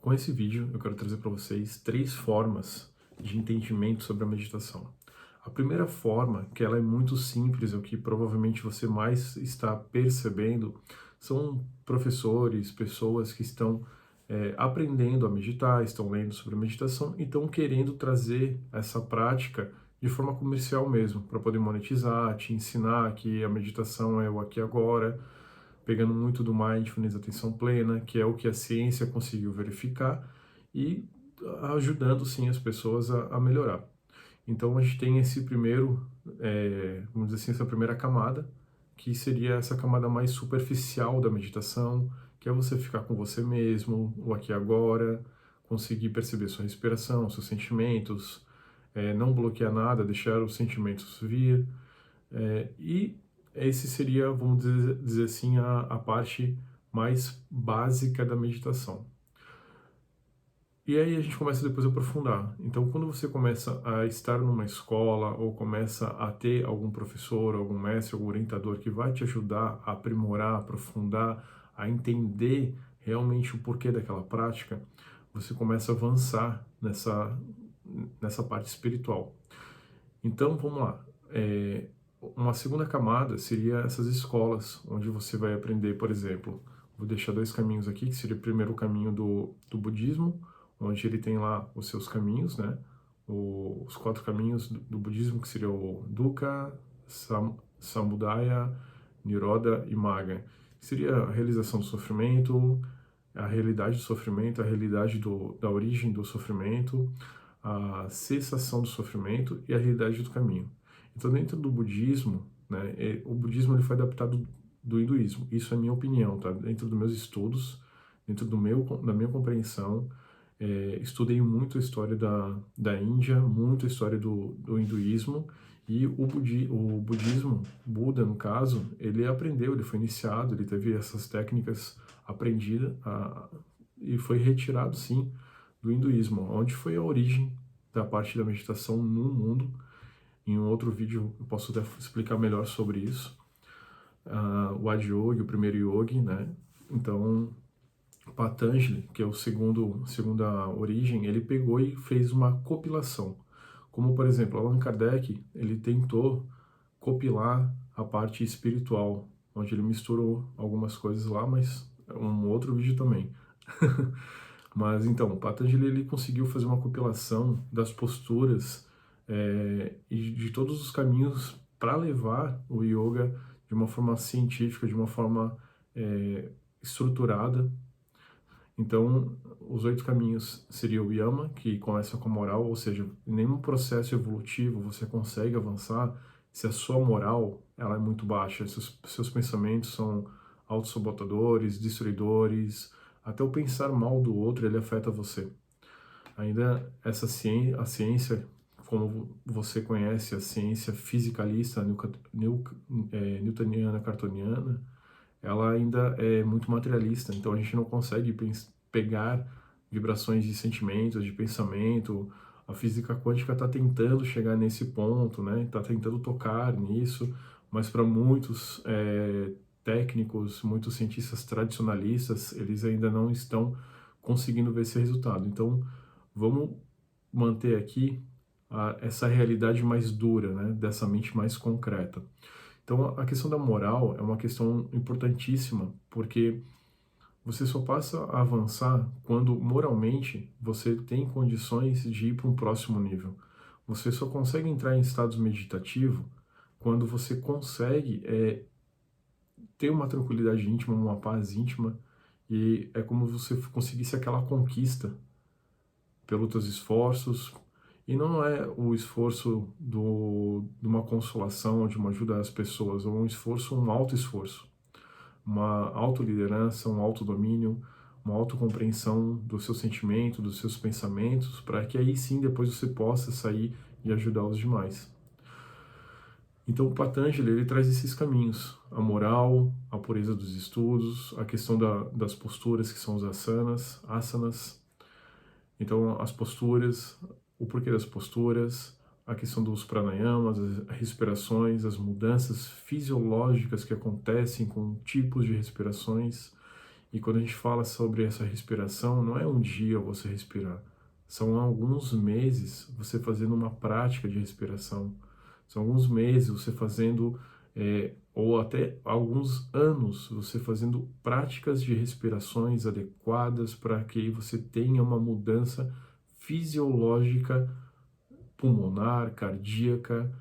Com esse vídeo, eu quero trazer para vocês 3 formas de entendimento sobre a meditação. A primeira forma, que ela é muito simples, é o que provavelmente você mais está percebendo, são professores, pessoas que estão aprendendo a meditar, estão lendo sobre meditação e estão querendo trazer essa prática de forma comercial mesmo, para poder monetizar, te ensinar que a meditação é o aqui e agora, pegando muito do mindfulness, atenção plena, que é o que a ciência conseguiu verificar, e ajudando sim as pessoas a melhorar. Então a gente tem esse primeiro, vamos dizer assim, essa primeira camada, que seria essa camada mais superficial da meditação, que é você ficar com você mesmo, o aqui e agora, conseguir perceber sua respiração, seus sentimentos, não bloquear nada, deixar os sentimentos vir, e esse seria, vamos dizer assim, a parte mais básica da meditação. E aí a gente começa depois a aprofundar. Então, quando você começa a estar numa escola ou começa a ter algum professor, algum mestre, algum orientador que vai te ajudar a aprimorar, aprofundar, a entender realmente o porquê daquela prática, você começa a avançar nessa parte espiritual. Então, vamos lá. Uma segunda camada seria essas escolas, onde você vai aprender, por exemplo, vou deixar 2 caminhos aqui, que seria primeiro o caminho do budismo, onde ele tem lá os seus caminhos, né? Os 4 caminhos do budismo, que seria o Dukkha, Samudaya, Nirodha e Magga. Seria a realização do sofrimento, a realidade do sofrimento, a realidade da origem do sofrimento, a cessação do sofrimento e a realidade do caminho. Então, dentro do budismo, né, o budismo ele foi adaptado do hinduísmo. Isso é minha opinião, tá? Dentro dos meus estudos, dentro da minha compreensão, estudei muito a história da Índia, muito a história do hinduísmo, e o budismo, Buda no caso, ele aprendeu, ele foi iniciado, ele teve essas técnicas aprendidas e foi retirado sim do hinduísmo, onde foi a origem da parte da meditação no mundo. Em um outro vídeo eu posso até explicar melhor sobre isso. O Adi Yogi, o primeiro yogi, né? Então, Patanjali, que é segunda origem, ele pegou e fez uma compilação. Como, por exemplo, Allan Kardec, ele tentou compilar a parte espiritual, onde ele misturou algumas coisas lá, mas é um outro vídeo também. Mas então, Patanjali ele conseguiu fazer uma compilação das posturas e de todos os caminhos para levar o yoga de uma forma científica, de uma forma estruturada. Então, os 8 caminhos seria o yama, que começa com a moral, ou seja, em nenhum processo evolutivo você consegue avançar se a sua moral ela é muito baixa, se os seus pensamentos são autossabotadores, destruidores, até o pensar mal do outro ele afeta você. Ainda a ciência, como você conhece, a ciência fisicalista, newtoniana, cartoniana, ela ainda é muito materialista, então a gente não consegue pegar vibrações de sentimentos, de pensamento. A física quântica está tentando chegar nesse ponto, né? Está tentando tocar nisso, mas para muitos técnicos, muitos cientistas tradicionalistas, eles ainda não estão conseguindo ver esse resultado. Então, vamos manter aqui essa realidade mais dura, né? Dessa mente mais concreta. Então, a questão da moral é uma questão importantíssima, porque você só passa a avançar quando moralmente você tem condições de ir para um próximo nível. Você só consegue entrar em estados meditativos quando você consegue ter uma tranquilidade íntima, uma paz íntima, e é como se você conseguisse aquela conquista pelos teus esforços. E não é o esforço de uma consolação, de uma ajuda às pessoas, é um esforço, um auto-esforço, uma autoliderança, um autodomínio, uma autocompreensão do seu sentimento, dos seus pensamentos, para que aí sim depois você possa sair e ajudar os demais. Então o Patanjali ele traz esses caminhos, a moral, a pureza dos estudos, a questão das posturas que são os asanas. Então as posturas, o porquê das posturas, a questão dos pranayamas, as respirações, as mudanças fisiológicas que acontecem com tipos de respirações E quando a gente fala sobre essa respiração, não é um dia você respirar, são alguns meses você fazendo uma prática de respiração, são alguns meses você fazendo, ou até alguns anos você fazendo práticas de respirações adequadas para que você tenha uma mudança fisiológica, pulmonar, cardíaca,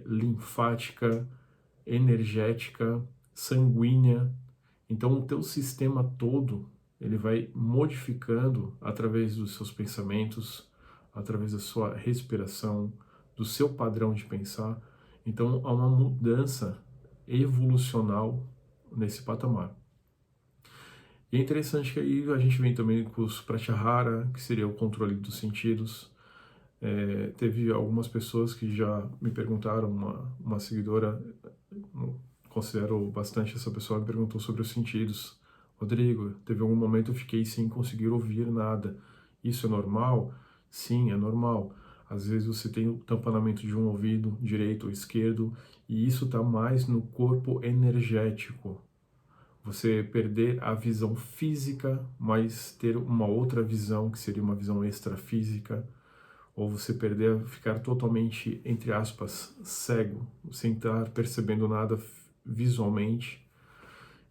linfática, energética, sanguínea. Então, o teu sistema todo, ele vai modificando através dos seus pensamentos, através da sua respiração, do seu padrão de pensar. Então, há uma mudança evolucional nesse patamar. E é interessante que aí a gente vem também com os Pratyahara, que seria o controle dos sentidos. Teve algumas pessoas que já me perguntaram, uma seguidora, considero bastante essa pessoa, me perguntou sobre os sentidos. Rodrigo, teve algum momento eu fiquei sem conseguir ouvir nada. Isso é normal? Sim, é normal. Às vezes você tem o tamponamento de um ouvido, direito ou esquerdo, e isso está mais no corpo energético. Você perder a visão física, mas ter uma outra visão, que seria uma visão extrafísica, ou você perder, ficar totalmente, entre aspas, cego, sem estar percebendo nada visualmente.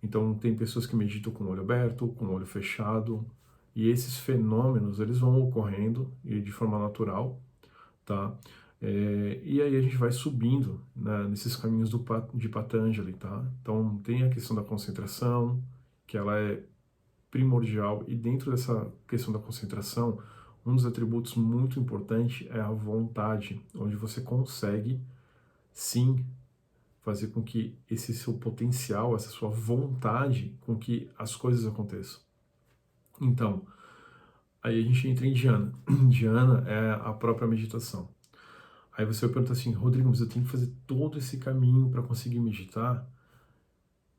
Então, tem pessoas que meditam com o olho aberto, com o olho fechado, e esses fenômenos, eles vão ocorrendo e de forma natural, tá? E aí a gente vai subindo, né, nesses caminhos de Patanjali, tá? Então, tem a questão da concentração, que ela é primordial, e dentro dessa questão da concentração, um dos atributos muito importantes é a vontade, onde você consegue, sim, fazer com que esse seu potencial, essa sua vontade, com que as coisas aconteçam. Então, aí a gente entra em Dhyana. Dhyana é a própria meditação. Aí você vai perguntar assim, Rodrigo, mas eu tenho que fazer todo esse caminho para conseguir meditar?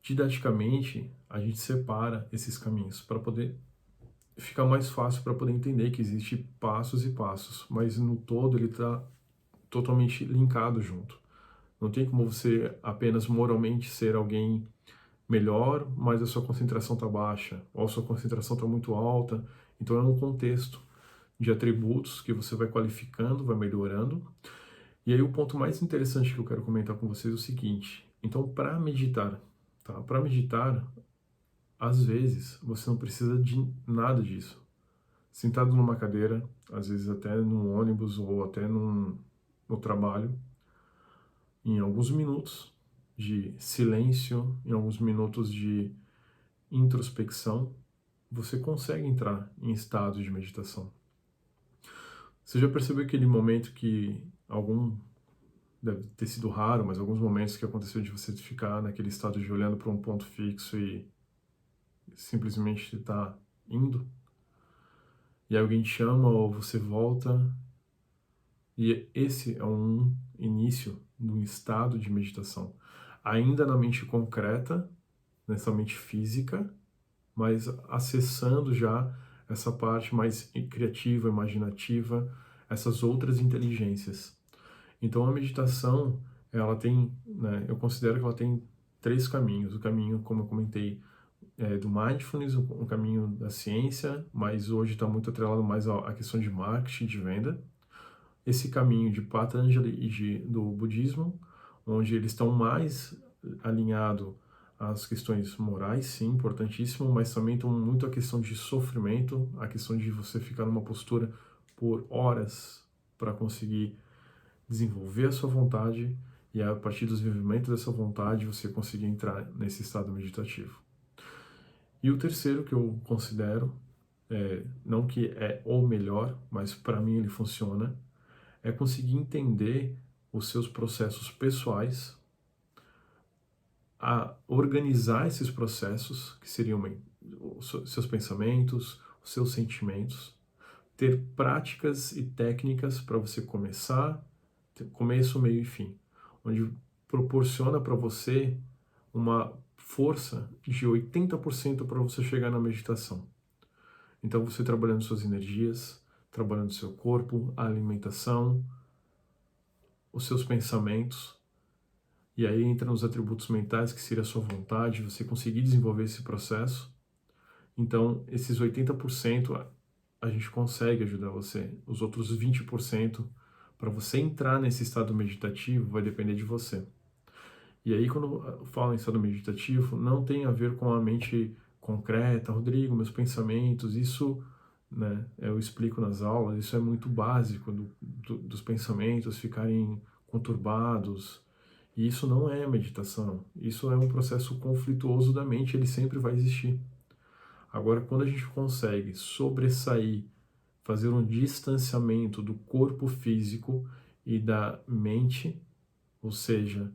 Didaticamente, a gente separa esses caminhos para poder ficar mais fácil para poder entender que existe passos e passos, mas no todo ele está totalmente linkado junto. Não tem como você apenas moralmente ser alguém melhor, mas a sua concentração está baixa, ou a sua concentração está muito alta. Então é um contexto de atributos que você vai qualificando, vai melhorando. E aí o ponto mais interessante que eu quero comentar com vocês é o seguinte. Então, para meditar, tá? Para meditar, às vezes você não precisa de nada disso. Sentado numa cadeira, às vezes até num ônibus ou até no trabalho, em alguns minutos de silêncio, em alguns minutos de introspecção, você consegue entrar em estado de meditação. Você já percebeu aquele momento que deve ter sido raro, mas alguns momentos que aconteceu de você ficar naquele estado de olhando para um ponto fixo e simplesmente estar indo? E alguém te chama ou você volta. E esse é um início de um estado de meditação. Ainda na mente concreta, nessa mente física, mas acessando já essa parte mais criativa, imaginativa, essas outras inteligências. Então a meditação, ela tem, né, eu considero que ela tem três caminhos. O caminho, como eu comentei, do mindfulness, o caminho da ciência, mas hoje está muito atrelado mais à questão de marketing, de venda. Esse caminho de Patanjali e do budismo, onde eles estão mais alinhados às questões morais, sim, importantíssimo, mas também estão muito a questão de sofrimento, a questão de você ficar numa postura por horas para conseguir desenvolver a sua vontade e a partir do desenvolvimento dessa vontade você conseguir entrar nesse estado meditativo. E o terceiro que eu considero, não que é o melhor, mas para mim ele funciona, é conseguir entender os seus processos pessoais, a organizar esses processos, que seriam os seus pensamentos, os seus sentimentos, ter práticas e técnicas para você começar, começo, meio e fim, onde proporciona para você uma força de 80% para você chegar na meditação. Então você trabalhando suas energias, trabalhando seu corpo, a alimentação, os seus pensamentos, e aí entra nos atributos mentais, que seria a sua vontade, você conseguir desenvolver esse processo, Então, esses 80% a gente consegue ajudar você. Os outros 20%, para você entrar nesse estado meditativo, vai depender de você. E aí, quando eu falo em estado meditativo, não tem a ver com a mente concreta, Rodrigo, meus pensamentos, isso, né, eu explico nas aulas, isso é muito básico dos pensamentos ficarem conturbados. E isso não é meditação, isso é um processo conflituoso da mente, ele sempre vai existir. Agora, quando a gente consegue sobressair, fazer um distanciamento do corpo físico e da mente, ou seja,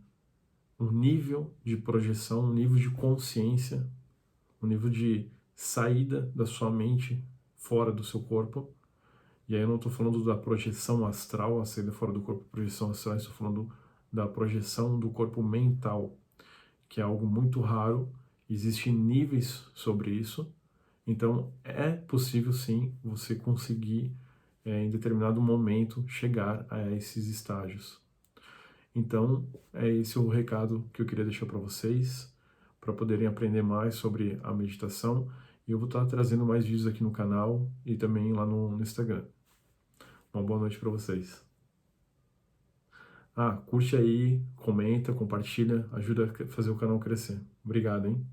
um nível de projeção, um nível de consciência, um nível de saída da sua mente fora do seu corpo. E aí eu não estou falando da projeção astral, a saída fora do corpo, projeção astral, estou falando da projeção do corpo mental, que é algo muito raro, existem níveis sobre isso. Então é possível sim você conseguir em determinado momento chegar a esses estágios. Então, é esse o recado que eu queria deixar para vocês, para poderem aprender mais sobre a meditação. E eu vou estar trazendo mais vídeos aqui no canal e também lá no Instagram. Uma boa noite para vocês. Ah, curte aí, comenta, compartilha, ajuda a fazer o canal crescer. Obrigado, hein?